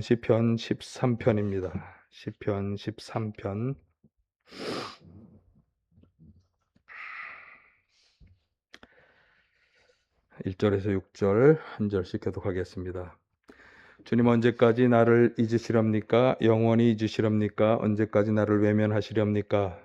시편 13편입니다. 시편 13편 1절에서 6절 한 절씩 계속하겠습니다. 주님, 언제까지 나를 잊으시렵니까? 영원히 잊으시렵니까? 언제까지 나를 외면하시렵니까?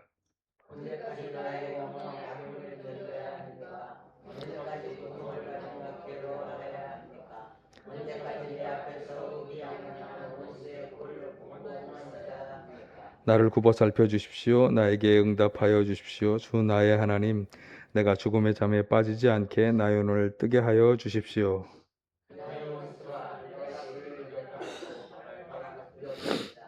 언제까지 나의 영혼의 아픔을 견뎌야 합니까? 언제까지 고통을 받으며 괴로워하여야 합니까? 언제까지 내 앞에서 의기양양한 원수의 꼴을 보고만 있어야 합니까? 나를 굽어 살펴 주십시오. 나에게 응답하여 주십시오. 주 나의 하나님, 내가 죽음의 잠에 빠지지 않게 나의 눈을 뜨게 하여 주십시오. 나의 원수와 내가 그를 대적하고 바라보리이다.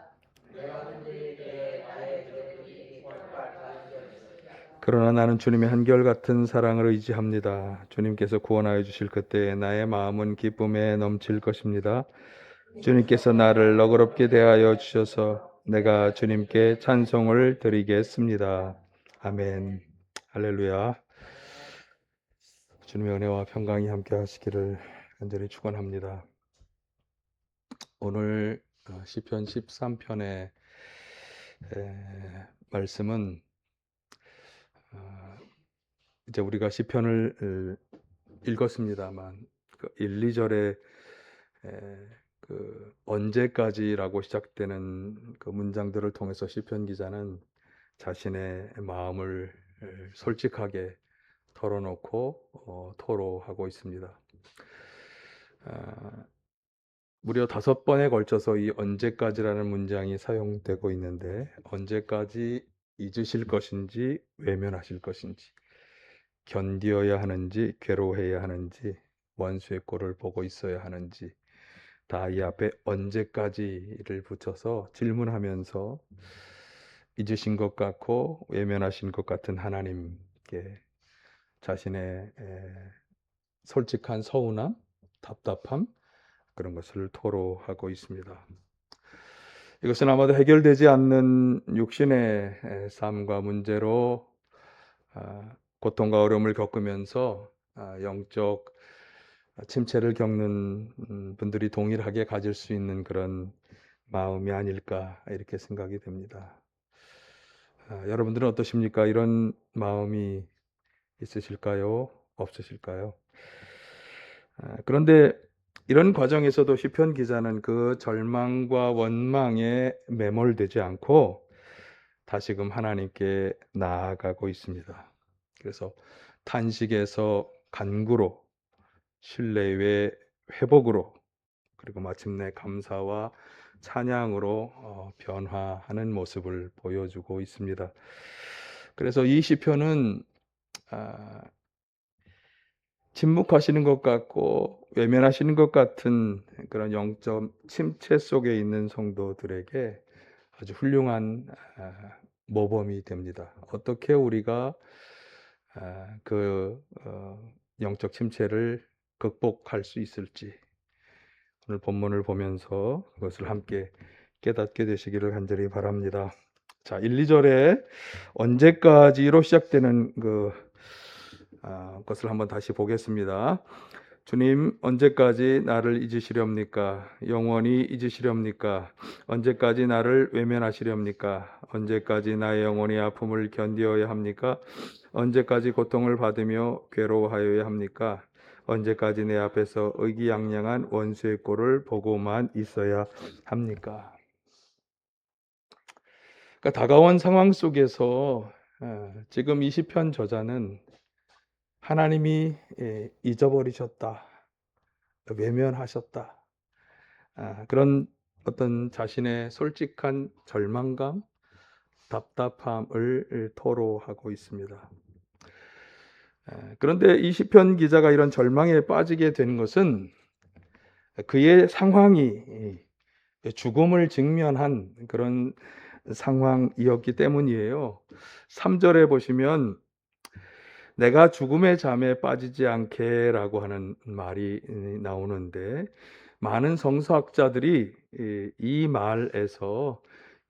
내가 흔들릴 때에 나의 적들이 꼴깍하리이다. 그러나 나는 주님의 한결같은 사랑을 의지합니다. 주님께서 구원하여 주실 그때에 나의 마음은 기쁨에 넘칠 것입니다. 주님께서 나를 너그럽게 대하여 주셔서 내가 주님께 찬송을 드리겠습니다. 아멘. 할렐루야. 주님의 은혜와 평강이 함께 하시기를 간절히 축원합니다. 오늘 시편 13편의 말씀은 이제 우리가 시편을 읽었습니다만 1, 2절에 그 언제까지라고 시작되는 그 문장들을 통해서 시편 기자는 자신의 마음을 솔직하게 털어놓고 토로하고 있습니다. 무려 5번에 걸쳐서 이 언제까지라는 문장이 사용되고 있는데, 언제까지 잊으실 것인지 외면하실 것인지, 견디어야 하는지 괴로워해야 하는지, 원수의 꼴을 보고 있어야 하는지, 다 이 앞에 언제까지를 붙여서 질문하면서 잊으신 것 같고 외면하신 것 같은 하나님께 자신의 솔직한 서운함, 답답함, 그런 것을 토로하고 있습니다. 이것은 아마도 해결되지 않는 육신의 삶과 문제로 고통과 어려움을 겪으면서 영적 침체를 겪는 분들이 동일하게 가질 수 있는 그런 마음이 아닐까 이렇게 생각이 됩니다. 여러분들은 어떠십니까? 이런 마음이 있으실까요? 없으실까요? 그런데 이런 과정에서도 시편 기자는 그 절망과 원망에 매몰되지 않고 다시금 하나님께 나아가고 있습니다. 그래서 탄식에서 간구로, 신뢰의 회복으로, 그리고 마침내 감사와 찬양으로 변화하는 모습을 보여주고 있습니다. 그래서 이 시편은 침묵하시는 것 같고 외면하시는 것 같은 그런 영적 침체 속에 있는 성도들에게 아주 훌륭한 모범이 됩니다. 어떻게 우리가 그 영적 침체를 극복할 수 있을지 오늘 본문을 보면서 그것을 함께 깨닫게 되시기를 간절히 바랍니다. 자, 1, 2절에 언제까지로 시작되는 것을 한번 다시 보겠습니다. 주님, 언제까지 나를 잊으시렵니까? 영원히 잊으시렵니까? 언제까지 나를 외면하시렵니까? 언제까지 나의 영혼의 아픔을 견디어야 합니까? 언제까지 고통을 받으며 괴로워하여야 합니까? 언제까지 내 앞에서 의기양양한 원수의 꼴을 보고만 있어야 합니까? 그러니까 다가온 상황 속에서 지금 이 시편 저자는 하나님이 잊어버리셨다, 외면하셨다, 그런 어떤 자신의 솔직한 절망감, 답답함을 토로하고 있습니다. 그런데 이 시편 기자가 이런 절망에 빠지게 된 것은 그의 상황이 죽음을 직면한 그런 상황이었기 때문이에요. 3절에 보시면 내가 죽음의 잠에 빠지지 않게 라고 하는 말이 나오는데, 많은 성서학자들이 이 말에서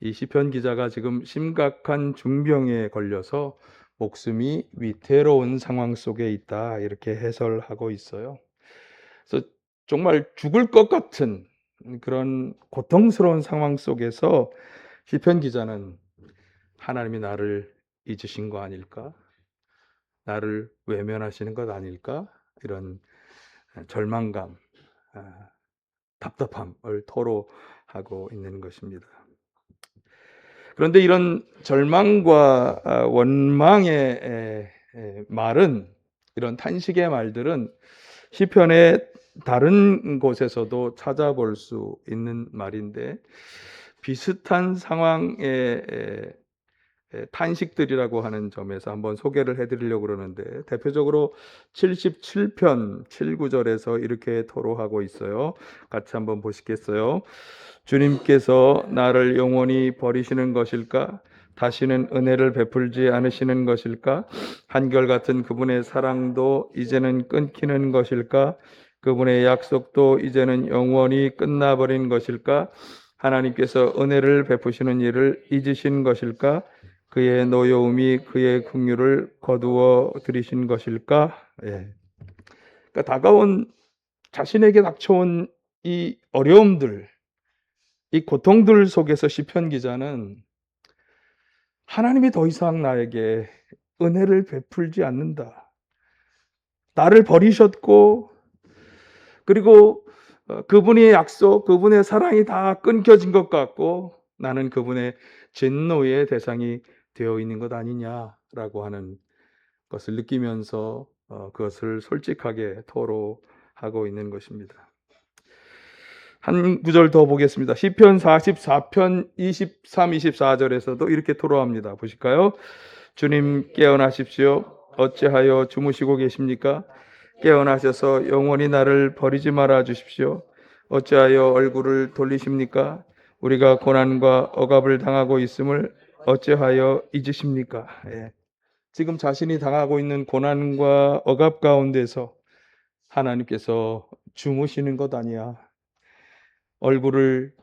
이 시편 기자가 지금 심각한 중병에 걸려서 목숨이 위태로운 상황 속에 있다 이렇게 해설하고 있어요. 그래서 정말 죽을 것 같은 그런 고통스러운 상황 속에서 시편 기자는 하나님이 나를 잊으신 거 아닐까? 나를 외면하시는 것 아닐까? 이런 절망감, 답답함을 토로하고 있는 것입니다. 그런데 이런 절망과 원망의 말은, 이런 탄식의 말들은 시편의 다른 곳에서도 찾아볼 수 있는 말인데, 비슷한 상황의 탄식들이라고 하는 점에서 한번 소개를 해드리려고 그러는데, 대표적으로 77편 7, 9절에서 이렇게 토로하고 있어요. 같이 한번 보시겠어요? 주님께서 나를 영원히 버리시는 것일까? 다시는 은혜를 베풀지 않으시는 것일까? 한결같은 그분의 사랑도 이제는 끊기는 것일까? 그분의 약속도 이제는 영원히 끝나버린 것일까? 하나님께서 은혜를 베푸시는 일을 잊으신 것일까? 그의 노여움이 그의 긍휼을 거두어 들이신 것일까? 예. 그러니까 다가온, 자신에게 닥쳐온 이 어려움들, 이 고통들 속에서 시편 기자는 하나님이 더 이상 나에게 은혜를 베풀지 않는다, 나를 버리셨고, 그리고 그분의 약속, 그분의 사랑이 다 끊겨진 것 같고, 나는 그분의 진노의 대상이 되어 있는 것 아니냐라고 하는 것을 느끼면서 그것을 솔직하게 토로하고 있는 것입니다. 한 구절 더 보겠습니다. 시편 44편 23, 24절에서도 이렇게 토로합니다. 보실까요? 주님 깨어나십시오. 어찌하여 주무시고 계십니까? 깨어나셔서 영원히 나를 버리지 말아 주십시오. 어찌하여 얼굴을 돌리십니까? 우리가 고난과 억압을 당하고 있음을 어찌하여 잊으십니까? 예. 지금 자신이 당하고 있는 고난과 억압 가운데서 하나님께서 주무시는 것 아니야, 얼굴을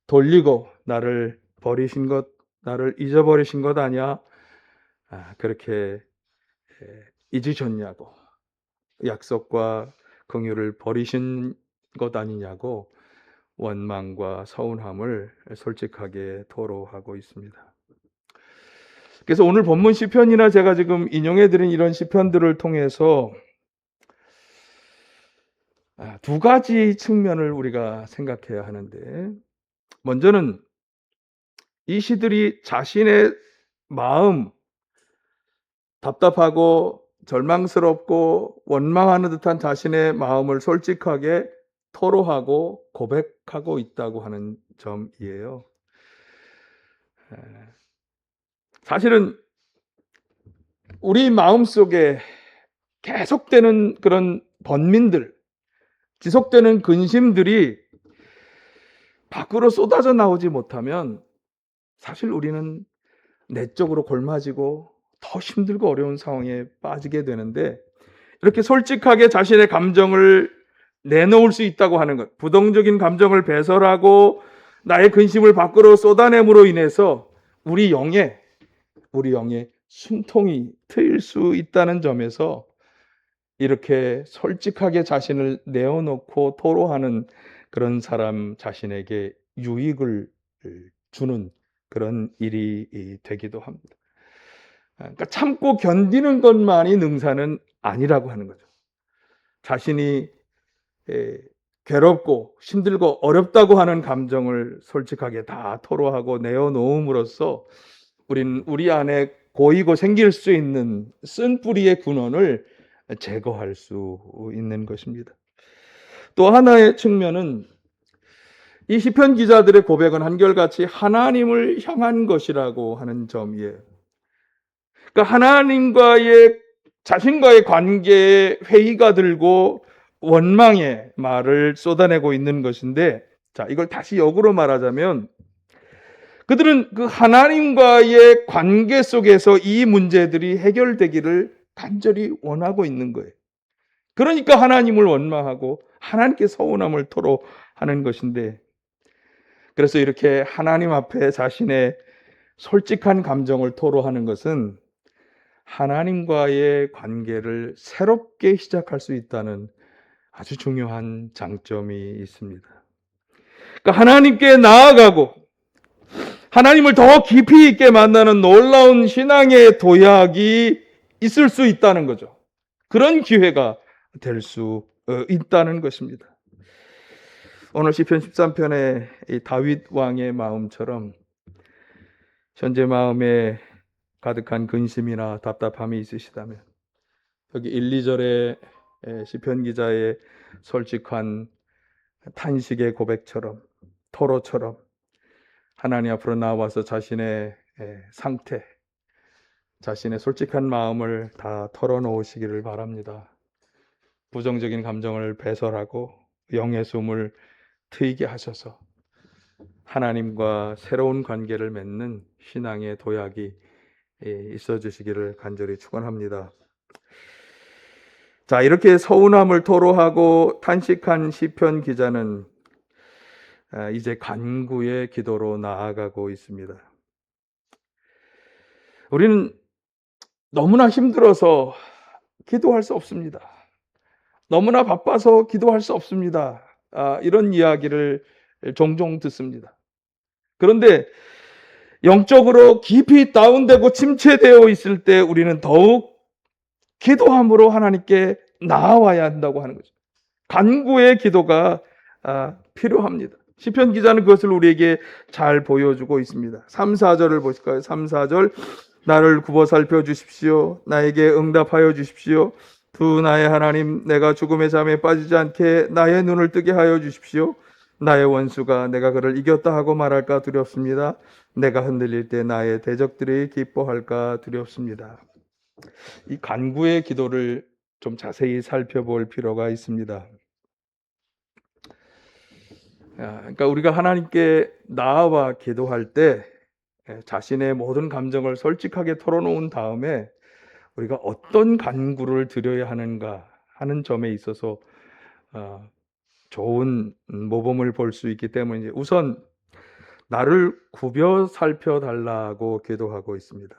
돌리고 나를 버리신 것, 나를 잊어버리신 것 아니야, 그렇게 잊으셨냐고, 약속과 긍휼을 버리신 것 아니냐고 원망과 서운함을 솔직하게 토로하고 있습니다. 그래서 오늘 본문 시편이나 제가 지금 인용해 드린 이런 시편들을 통해서 두 가지 측면을 우리가 생각해야 하는데, 먼저는 이 시들이 자신의 마음, 답답하고 절망스럽고 원망하는 듯한 자신의 마음을 솔직하게 토로하고 고백하고 있다고 하는 점이에요. 사실은 우리 마음속에 계속되는 그런 번민들, 지속되는 근심들이 밖으로 쏟아져 나오지 못하면 사실 우리는 내적으로 골마지고 더 힘들고 어려운 상황에 빠지게 되는데, 이렇게 솔직하게 자신의 감정을 내놓을 수 있다고 하는 것, 부정적인 감정을 배설하고 나의 근심을 밖으로 쏟아냄으로 인해서 우리 영의 숨통이 트일 수 있다는 점에서 이렇게 솔직하게 자신을 내어놓고 토로하는 그런 사람 자신에게 유익을 주는 그런 일이 되기도 합니다. 그러니까 참고 견디는 것만이 능사는 아니라고 하는 거죠. 자신이 괴롭고 힘들고 어렵다고 하는 감정을 솔직하게 다 토로하고 내어놓음으로써 우리는 우리 안에 고이고 생길 수 있는 쓴뿌리의 근원을 제거할 수 있는 것입니다. 또 하나의 측면은 이 시편 기자들의 고백은 한결같이 하나님을 향한 것이라고 하는 점이에요. 그러니까 하나님과의, 자신과의 관계에 회의가 들고 원망의 말을 쏟아내고 있는 것인데, 자, 이걸 다시 역으로 말하자면 그들은 그 하나님과의 관계 속에서 이 문제들이 해결되기를 간절히 원하고 있는 거예요. 그러니까 하나님을 원망하고 하나님께 서운함을 토로하는 것인데, 그래서 이렇게 하나님 앞에 자신의 솔직한 감정을 토로하는 것은 하나님과의 관계를 새롭게 시작할 수 있다는 아주 중요한 장점이 있습니다. 그러니까 하나님께 나아가고 하나님을 더 깊이 있게 만나는 놀라운 신앙의 도약이 있을 수 있다는 거죠. 그런 기회가 될 수 있다는 것입니다. 오늘 시편 13편의 이 다윗 왕의 마음처럼 현재 마음에 가득한 근심이나 답답함이 있으시다면 여기 1, 2절의 시편 기자의 솔직한 탄식의 고백처럼 토로처럼 하나님 앞으로 나와서 자신의 상태, 자신의 솔직한 마음을 다 털어놓으시기를 바랍니다. 부정적인 감정을 배설하고 영의 숨을 트이게 하셔서 하나님과 새로운 관계를 맺는 신앙의 도약이 있어 주시기를 간절히 축원합니다. 자, 이렇게 서운함을 토로하고 탄식한 시편 기자는 이제 간구의 기도로 나아가고 있습니다. 우리는 너무나 힘들어서 기도할 수 없습니다. 너무나 바빠서 기도할 수 없습니다. 이런 이야기를 종종 듣습니다. 그런데 영적으로 깊이 다운되고 침체되어 있을 때 우리는 더욱 기도함으로 하나님께 나아와야 한다고 하는 거죠. 간구의 기도가 필요합니다. 시편 기자는 그것을 우리에게 잘 보여주고 있습니다. 3, 4절을 보실까요? 3, 4절 나를 굽어 살펴 주십시오. 나에게 응답하여 주십시오. 두 나의 하나님, 내가 죽음의 잠에 빠지지 않게 나의 눈을 뜨게 하여 주십시오. 나의 원수가 내가 그를 이겼다 하고 말할까 두렵습니다. 내가 흔들릴 때 나의 대적들이 기뻐할까 두렵습니다. 이 간구의 기도를 좀 자세히 살펴볼 필요가 있습니다. 그러니까 우리가 하나님께 나아와 기도할 때 자신의 모든 감정을 솔직하게 털어놓은 다음에 우리가 어떤 간구를 드려야 하는가 하는 점에 있어서 좋은 모범을 볼 수 있기 때문에 우선 나를 굽어 살펴달라고 기도하고 있습니다.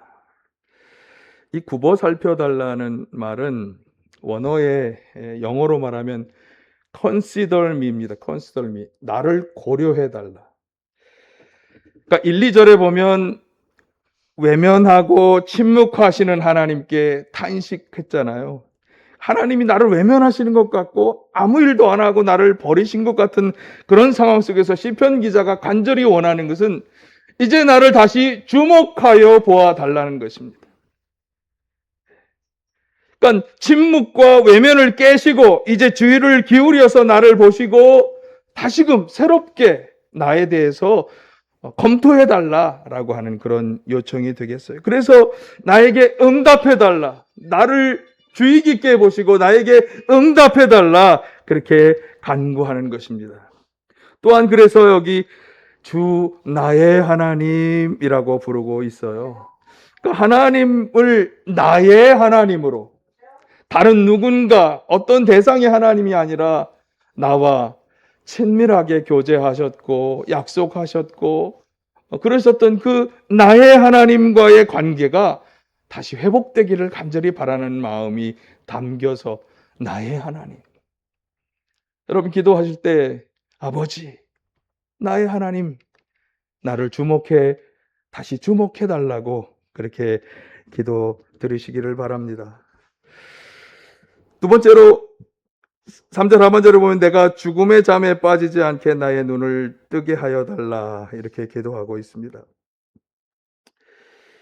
이 굽어 살펴달라는 말은 원어의 영어로 말하면 consider me입니다. consider me. 나를 고려해달라. 그러니까 1, 2절에 보면 외면하고 침묵하시는 하나님께 탄식했잖아요. 하나님이 나를 외면하시는 것 같고 아무 일도 안 하고 나를 버리신 것 같은 그런 상황 속에서 시편 기자가 간절히 원하는 것은 이제 나를 다시 주목하여 보아달라는 것입니다. 그러니까 침묵과 외면을 깨시고 이제 주의를 기울여서 나를 보시고 다시금 새롭게 나에 대해서 검토해달라라고 하는 그런 요청이 되겠어요. 그래서 나에게 응답해달라. 나를 주의 깊게 보시고 나에게 응답해달라. 그렇게 간구하는 것입니다. 또한 그래서 여기 주 나의 하나님이라고 부르고 있어요. 그러니까 하나님을 나의 하나님으로 다른 누군가 어떤 대상의 하나님이 아니라 나와 친밀하게 교제하셨고 약속하셨고 그러셨던 그 나의 하나님과의 관계가 다시 회복되기를 간절히 바라는 마음이 담겨서 나의 하나님. 여러분 기도하실 때 아버지 나의 하나님 나를 다시 주목해 달라고 그렇게 기도 드리시기를 바랍니다. 두 번째로 3절 하반절을 보면 내가 죽음의 잠에 빠지지 않게 나의 눈을 뜨게 하여 달라 이렇게 기도하고 있습니다.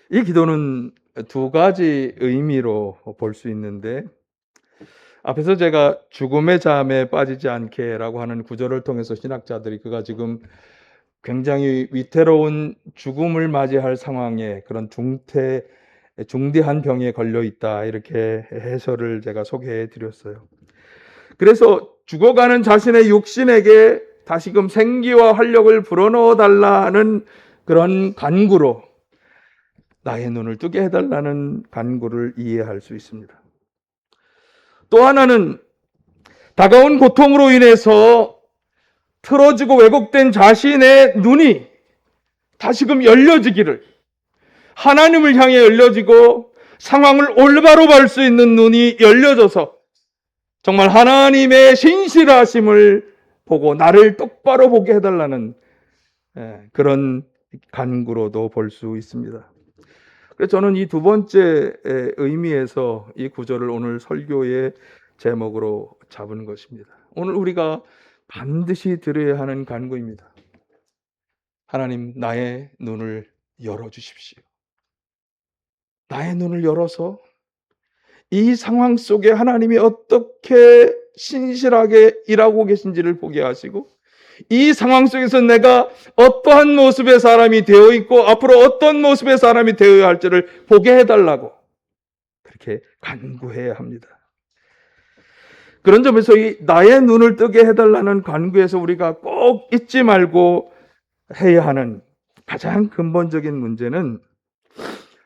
이 기도는 두 가지 의미로 볼 수 있는데 앞에서 제가 죽음의 잠에 빠지지 않게 라고 하는 구절을 통해서 신학자들이 그가 지금 굉장히 위태로운 죽음을 맞이할 상황에 그런 중대한 병에 걸려 있다 이렇게 해설을 제가 소개해 드렸어요. 그래서 죽어가는 자신의 육신에게 다시금 생기와 활력을 불어넣어 달라는 그런 간구로 나의 눈을 뜨게 해달라는 간구를 이해할 수 있습니다. 또 하나는 다가온 고통으로 인해서 틀어지고 왜곡된 자신의 눈이 다시금 열려지기를 하나님을 향해 열려지고 상황을 올바로 볼 수 있는 눈이 열려져서 정말 하나님의 신실하심을 보고 나를 똑바로 보게 해달라는 그런 간구로도 볼 수 있습니다. 그래서 저는 이 두 번째 의미에서 이 구절을 오늘 설교의 제목으로 잡은 것입니다. 오늘 우리가 반드시 들어야 하는 간구입니다. 하나님, 나의 눈을 열어주십시오. 나의 눈을 열어서 이 상황 속에 하나님이 어떻게 신실하게 일하고 계신지를 보게 하시고, 이 상황 속에서 내가 어떠한 모습의 사람이 되어 있고 앞으로 어떤 모습의 사람이 되어야 할지를 보게 해달라고 그렇게 간구해야 합니다. 그런 점에서 이 나의 눈을 뜨게 해달라는 간구에서 우리가 꼭 잊지 말고 해야 하는 가장 근본적인 문제는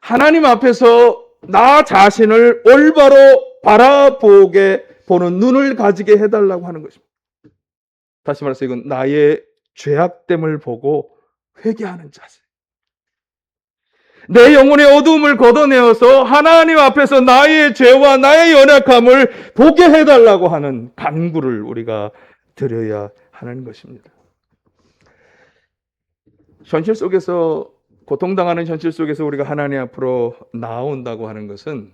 하나님 앞에서 나 자신을 올바로 바라보게 보는 눈을 가지게 해달라고 하는 것입니다. 다시 말해서 이건 나의 죄악됨을 보고 회개하는 자세. 내 영혼의 어두움을 걷어내어서 하나님 앞에서 나의 죄와 나의 연약함을 보게 해달라고 하는 간구를 우리가 드려야 하는 것입니다. 현실 속에서, 고통당하는 현실 속에서 우리가 하나님 앞으로 나아온다고 하는 것은,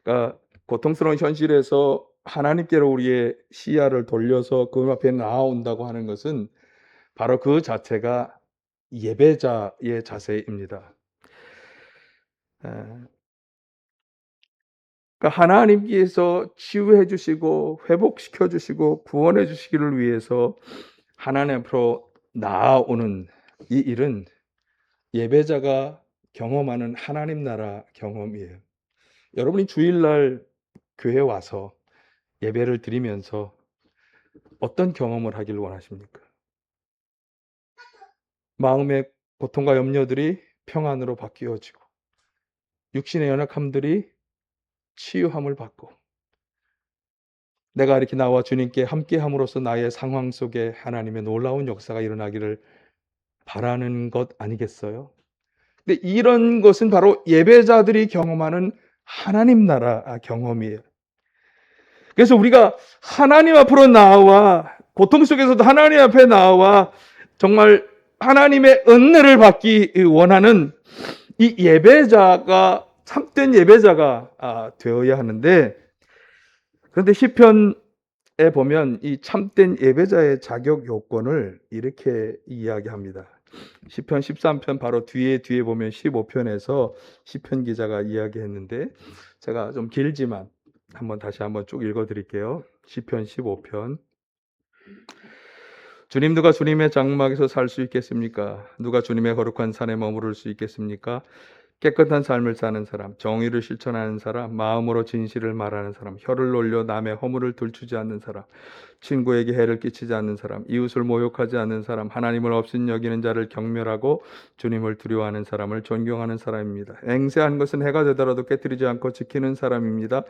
그러니까 고통스러운 현실에서 하나님께로 우리의 시야를 돌려서 그 앞에 나아온다고 하는 것은 바로 그 자체가 예배자의 자세입니다. 그러니까 하나님께서 치유해 주시고 회복시켜 주시고 구원해 주시기를 위해서 하나님 앞으로 나아오는 이 일은 예배자가 경험하는 하나님 나라 경험이에요. 여러분이 주일날 교회 와서 예배를 드리면서 어떤 경험을 하길 원하십니까? 마음의 고통과 염려들이 평안으로 바뀌어지고 육신의 연약함들이 치유함을 받고 내가 이렇게 나와 주님께 함께함으로써 나의 상황 속에 하나님의 놀라운 역사가 일어나기를 바라는 것 아니겠어요? 근데 이런 것은 바로 예배자들이 경험하는 하나님 나라 경험이에요. 그래서 우리가 하나님 앞으로 나와 고통 속에서도 하나님 앞에 나와 정말 하나님의 은혜를 받기 원하는 이 예배자가 참된 예배자가 되어야 하는데, 그런데 시편에 보면 이 참된 예배자의 자격 요건을 이렇게 이야기합니다. 시편 13편 바로 뒤에 보면 15편에서 시편 기자가 이야기했는데, 제가 좀 길지만 다시 한번 쭉 읽어드릴게요. 시편 15편. 주님, 누가 주님의 장막에서 살 수 있겠습니까? 누가 주님의 거룩한 산에 머무를 수 있겠습니까? 깨끗한 삶을 사는 사람, 정의를 실천하는 사람, 마음으로 진실을 말하는 사람, 혀를 놀려 남의 허물을 들추지 않는 사람, 친구에게 해를 끼치지 않는 사람, 이웃을 모욕하지 않는 사람, 하나님을 업신여기는 자를 경멸하고 주님을 두려워하는 사람을 존경하는 사람입니다. 맹세한 것은 해가 되더라도 깨뜨리지 않고 지키는 사람입니다.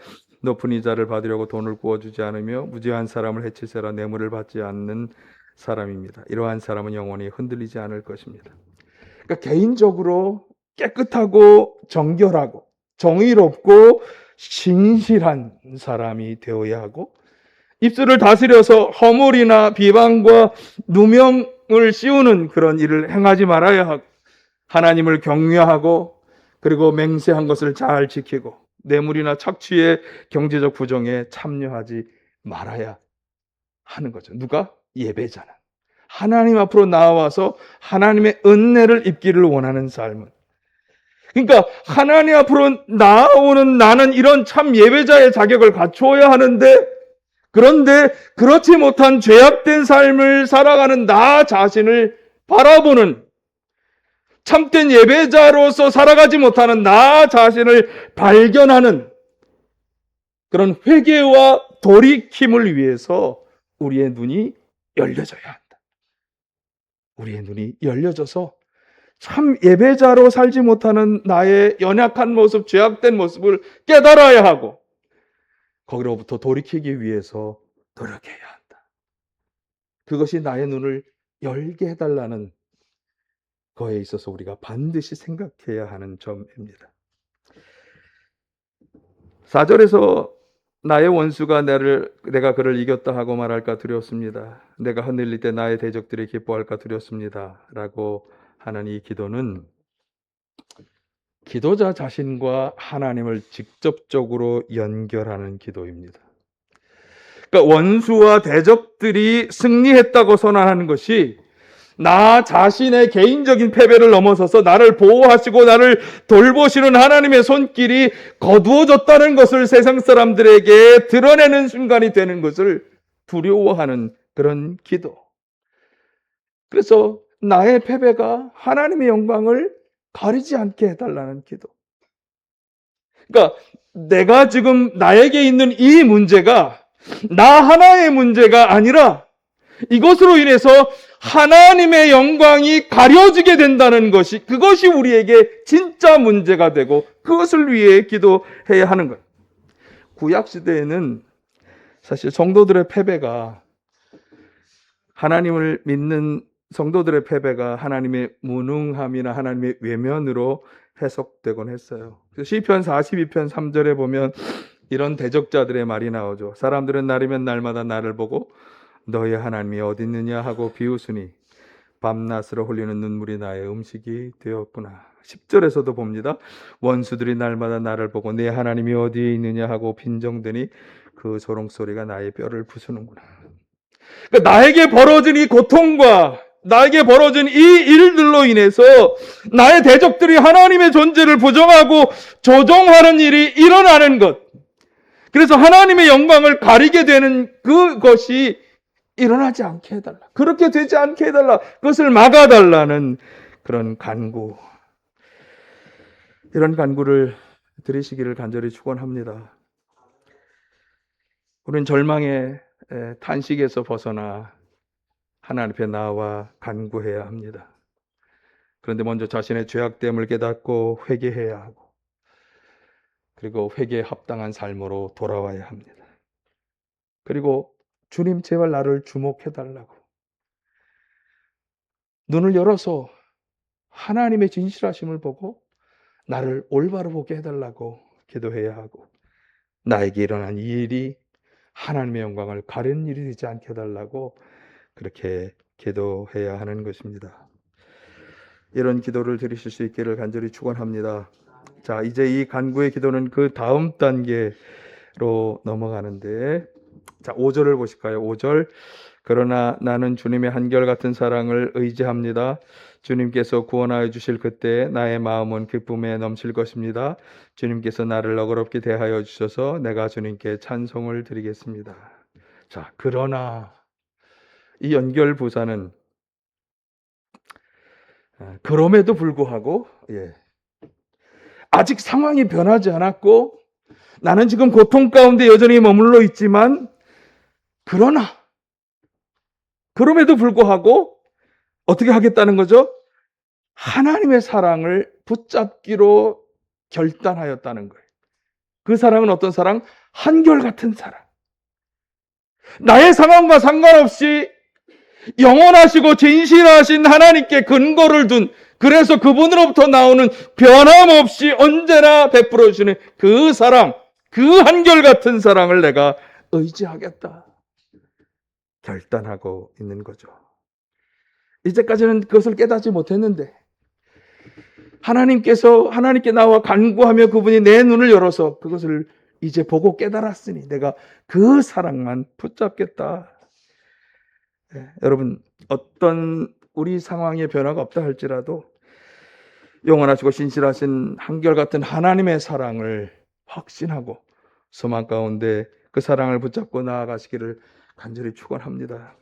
높은 이자를 받으려고 돈을 구워주지 않으며 무지한 사람을 해치세라 뇌물을 받지 않는 사람입니다. 이러한 사람은 영원히 흔들리지 않을 것입니다. 그러니까 개인적으로 깨끗하고 정결하고 정의롭고 신실한 사람이 되어야 하고, 입술을 다스려서 허물이나 비방과 누명을 씌우는 그런 일을 행하지 말아야 하고, 하나님을 경외하고 그리고 맹세한 것을 잘 지키고 뇌물이나 착취의 경제적 부정에 참여하지 말아야 하는 거죠. 누가? 예배자는. 하나님 앞으로 나와서 하나님의 은혜를 입기를 원하는 삶은. 그러니까 하나님 앞으로 나오는 나는 이런 참 예배자의 자격을 갖추어야 하는데, 그런데 그렇지 못한 죄악된 삶을 살아가는 나 자신을 바라보는, 참된 예배자로서 살아가지 못하는 나 자신을 발견하는 그런 회개와 돌이킴을 위해서 우리의 눈이 열려져야 한다. 우리의 눈이 열려져서 참 예배자로 살지 못하는 나의 연약한 모습, 죄악된 모습을 깨달아야 하고 거기로부터 돌이키기 위해서 노력해야 한다. 그것이 나의 눈을 열게 해달라는 거에 있어서 우리가 반드시 생각해야 하는 점입니다. 4절에서 나의 원수가 내가 그를 이겼다 하고 말할까 두렵습니다. 내가 흔들릴 때 나의 대적들이 기뻐할까 두렵습니다. 라고 하는 이 기도는 기도자 자신과 하나님을 직접적으로 연결하는 기도입니다. 그러니까 원수와 대적들이 승리했다고 선언하는 것이 나 자신의 개인적인 패배를 넘어서서 나를 보호하시고 나를 돌보시는 하나님의 손길이 거두어졌다는 것을 세상 사람들에게 드러내는 순간이 되는 것을 두려워하는 그런 기도. 그래서 나의 패배가 하나님의 영광을 가리지 않게 해달라는 기도. 그러니까 내가 지금 나에게 있는 이 문제가 나 하나의 문제가 아니라 이것으로 인해서 하나님의 영광이 가려지게 된다는 것이, 그것이 우리에게 진짜 문제가 되고 그것을 위해 기도해야 하는 거예요. 구약시대에는 사실 성도들의 패배가, 하나님을 믿는 성도들의 패배가 하나님의 무능함이나 하나님의 외면으로 해석되곤 했어요. 시편 42편 3절에 보면 이런 대적자들의 말이 나오죠. 사람들은 날이면 날마다 나를 보고 너희 하나님이 어디 있느냐 하고 비웃으니 밤낮으로 흘리는 눈물이 나의 음식이 되었구나. 10절에서도 봅니다. 원수들이 날마다 나를 보고 내 하나님이 어디에 있느냐 하고 빈정대니 그 조롱소리가 나의 뼈를 부수는구나. 그러니까 나에게 벌어진 이 고통과 나에게 벌어진 이 일들로 인해서 나의 대적들이 하나님의 존재를 부정하고 조종하는 일이 일어나는 것. 그래서 하나님의 영광을 가리게 되는 그것이 일어나지 않게 해달라. 그렇게 되지 않게 해달라. 그것을 막아달라는 그런 간구. 이런 간구를 들으시기를 간절히 축원합니다. 우리는 절망의 탄식에서 벗어나 하나님 앞에 나와 간구해야 합니다. 그런데 먼저 자신의 죄악됨을 깨닫고 회개해야 하고, 그리고 회개에 합당한 삶으로 돌아와야 합니다. 그리고 주님 제발 나를 주목해달라고, 눈을 열어서 하나님의 진실하심을 보고 나를 올바로 보게 해달라고 기도해야 하고, 나에게 일어난 이 일이 하나님의 영광을 가리는 일이 되지 않게 해달라고 그렇게 기도해야 하는 것입니다. 이런 기도를 드리실 수 있기를 간절히 축원합니다. 자, 이제 이 간구의 기도는 그 다음 단계로 넘어가는데, 자, 5절을 보실까요? 5절. 그러나 나는 주님의 한결같은 사랑을 의지합니다. 주님께서 구원하여 주실 그때 나의 마음은 기쁨에 넘칠 것입니다. 주님께서 나를 너그럽게 대하여 주셔서 내가 주님께 찬송을 드리겠습니다. 자, 그러나 이 연결 부사는 그럼에도 불구하고, 아직 상황이 변하지 않았고 나는 지금 고통 가운데 여전히 머물러 있지만, 그럼에도 불구하고 어떻게 하겠다는 거죠? 하나님의 사랑을 붙잡기로 결단하였다는 거예요. 그 사랑은 어떤 사랑? 한결같은 사랑. 나의 상황과 상관없이 영원하시고 진실하신 하나님께 근거를 둔, 그래서 그분으로부터 나오는 변함없이 언제나 베풀어 주시는 그 사랑, 그 한결같은 사랑을 내가 의지하겠다 결단하고 있는 거죠. 이제까지는 그것을 깨닫지 못했는데 하나님께 나와 간구하며 그분이 내 눈을 열어서 그것을 이제 보고 깨달았으니 내가 그 사랑만 붙잡겠다. 여러분, 어떤 우리 상황에 변화가 없다 할지라도 영원하시고 신실하신 한결같은 하나님의 사랑을 확신하고 소망 가운데 그 사랑을 붙잡고 나아가시기를 간절히 축원합니다.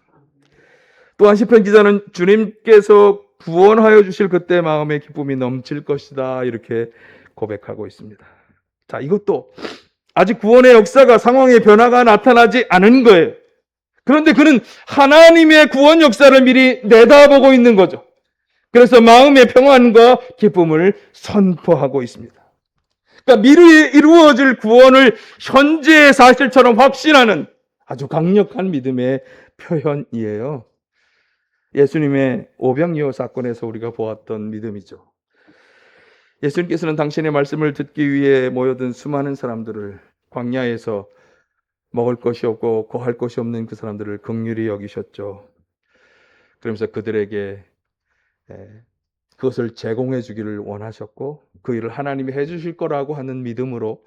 또한 시편 기자는 주님께서 구원하여 주실 그때 마음의 기쁨이 넘칠 것이다, 이렇게 고백하고 있습니다. 자, 이것도 아직 구원의 역사가, 상황의 변화가 나타나지 않은 거예요. 그런데 그는 하나님의 구원 역사를 미리 내다보고 있는 거죠. 그래서 마음의 평안과 기쁨을 선포하고 있습니다. 그러니까 미래에 이루어질 구원을 현재의 사실처럼 확신하는 아주 강력한 믿음의 표현이에요. 예수님의 오병이어 사건에서 우리가 보았던 믿음이죠. 예수님께서는 당신의 말씀을 듣기 위해 모여든 수많은 사람들을 광야에서 먹을 것이 없고 거할 것이 없는 그 사람들을 긍휼히 여기셨죠. 그러면서 그들에게 그것을 제공해 주기를 원하셨고 그 일을 하나님이 해 주실 거라고 하는 믿음으로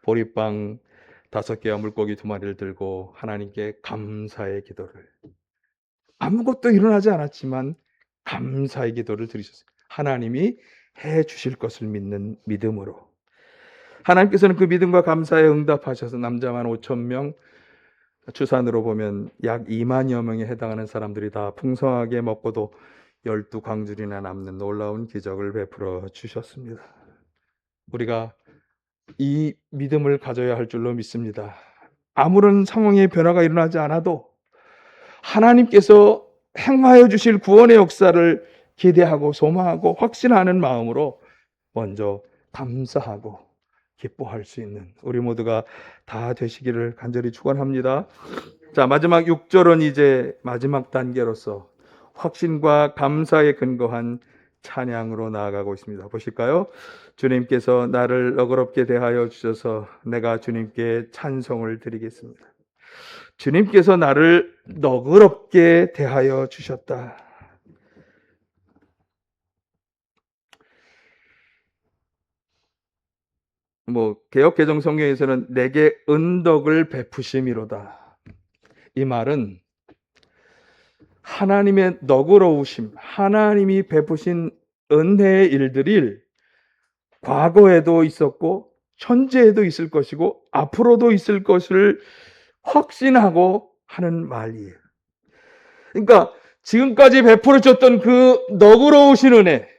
보리빵 5개와 물고기 2마리를 들고 하나님께 감사의 기도를, 아무것도 일어나지 않았지만 감사의 기도를 드리셨어요. 하나님이 해 주실 것을 믿는 믿음으로. 하나님께서는 그 믿음과 감사에 응답하셔서 남자만 5,000명, 추산으로 보면 약 2만여 명에 해당하는 사람들이 다 풍성하게 먹고도 12광줄이나 남는 놀라운 기적을 베풀어 주셨습니다. 우리가 이 믿음을 가져야 할 줄로 믿습니다. 아무런 상황의 변화가 일어나지 않아도 하나님께서 행하여 주실 구원의 역사를 기대하고 소망하고 확신하는 마음으로 먼저 감사하고 기뻐할 수 있는 우리 모두가 다 되시기를 간절히 축원합니다. 자, 마지막 6절은 이제 마지막 단계로서 확신과 감사에 근거한 찬양으로 나아가고 있습니다. 보실까요? 주님께서 나를 너그럽게 대하여 주셔서 내가 주님께 찬송을 드리겠습니다. 주님께서 나를 너그럽게 대하여 주셨다. 개역 개정 성경에서는 내게 은덕을 베푸심이로다. 이 말은 하나님의 너그러우심, 하나님이 베푸신 은혜의 일들이 과거에도 있었고 현재에도 있을 것이고 앞으로도 있을 것을 확신하고 하는 말이에요. 그러니까 지금까지 베풀어 줬던 그 너그러우신 은혜,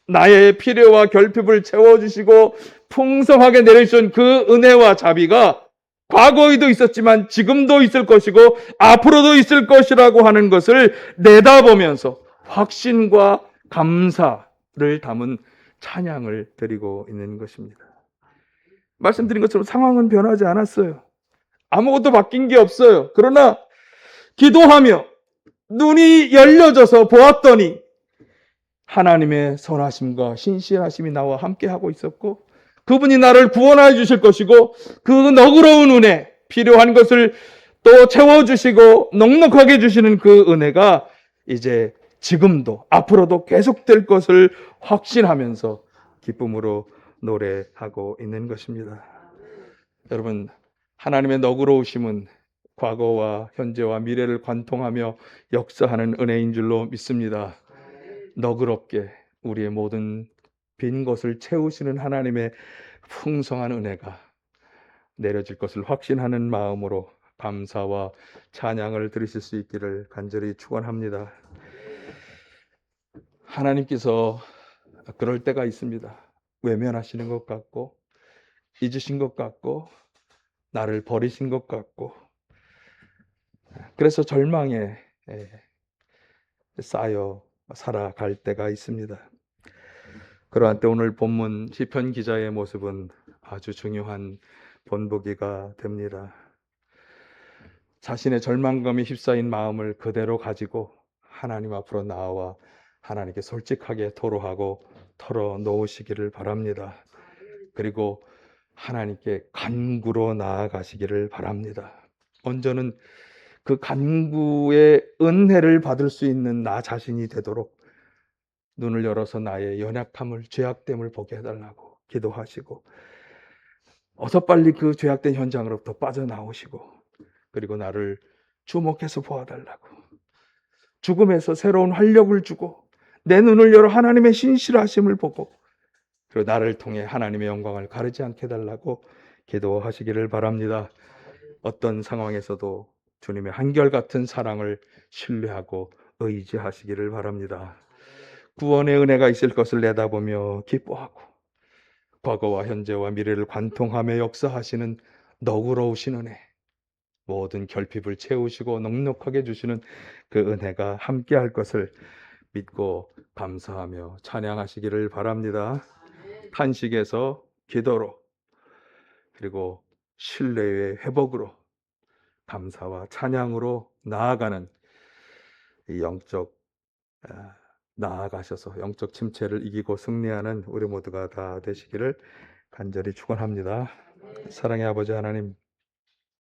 나의 필요와 결핍을 채워주시고 풍성하게 내려주신 그 은혜와 자비가 과거에도 있었지만 지금도 있을 것이고 앞으로도 있을 것이라고 하는 것을 내다보면서 확신과 감사를 담은 찬양을 드리고 있는 것입니다. 말씀드린 것처럼 상황은 변하지 않았어요. 아무것도 바뀐 게 없어요. 그러나 기도하며 눈이 열려져서 보았더니 하나님의 선하심과 신실하심이 나와 함께하고 있었고 그분이 나를 구원하여 주실 것이고 그 너그러운 은혜, 필요한 것을 또 채워주시고 넉넉하게 주시는 그 은혜가 이제 지금도 앞으로도 계속될 것을 확신하면서 기쁨으로 노래하고 있는 것입니다. 여러분, 하나님의 너그러우심은 과거와 현재와 미래를 관통하며 역사하는 은혜인 줄로 믿습니다. 너그럽게 우리의 모든 빈 것을 채우시는 하나님의 풍성한 은혜가 내려질 것을 확신하는 마음으로 감사와 찬양을 드리실 수 있기를 간절히 축원합니다. 하나님께서 그럴 때가 있습니다. 외면하시는 것 같고 잊으신 것 같고 나를 버리신 것 같고 그래서 절망에 쌓여 살아갈 때가 있습니다. 그러한 때 오늘 본문 시편 기자의 모습은 아주 중요한 본보기가 됩니다. 자신의 절망감에 휩싸인 마음을 그대로 가지고 하나님 앞으로 나와 하나님께 솔직하게 토로하고 털어놓으시기를 바랍니다. 그리고 하나님께 간구로 나아가시기를 바랍니다. 먼저는 그 간구의 은혜를 받을 수 있는 나 자신이 되도록 눈을 열어서 나의 연약함을, 죄악됨을 보게 해달라고 기도하시고 어서 빨리 그 죄악된 현장으로부터 빠져나오시고 그리고 나를 주목해서 보아달라고 죽음에서 새로운 활력을 주고 내 눈을 열어 하나님의 신실하심을 보고 그리고 나를 통해 하나님의 영광을 가르지 않게 해달라고 기도하시기를 바랍니다. 어떤 상황에서도 주님의 한결같은 사랑을 신뢰하고 의지하시기를 바랍니다. 구원의 은혜가 있을 것을 내다보며 기뻐하고 과거와 현재와 미래를 관통하며 역사하시는 너그러우신 은혜, 모든 결핍을 채우시고 넉넉하게 주시는 그 은혜가 함께할 것을 믿고 감사하며 찬양하시기를 바랍니다. 탄식에서 기도로 그리고 신뢰의 회복으로 감사와 찬양으로 나아가는 이 영적 나아가셔서 영적 침체를 이기고 승리하는 우리 모두가 다 되시기를 간절히 축원합니다. 사랑의 아버지 하나님,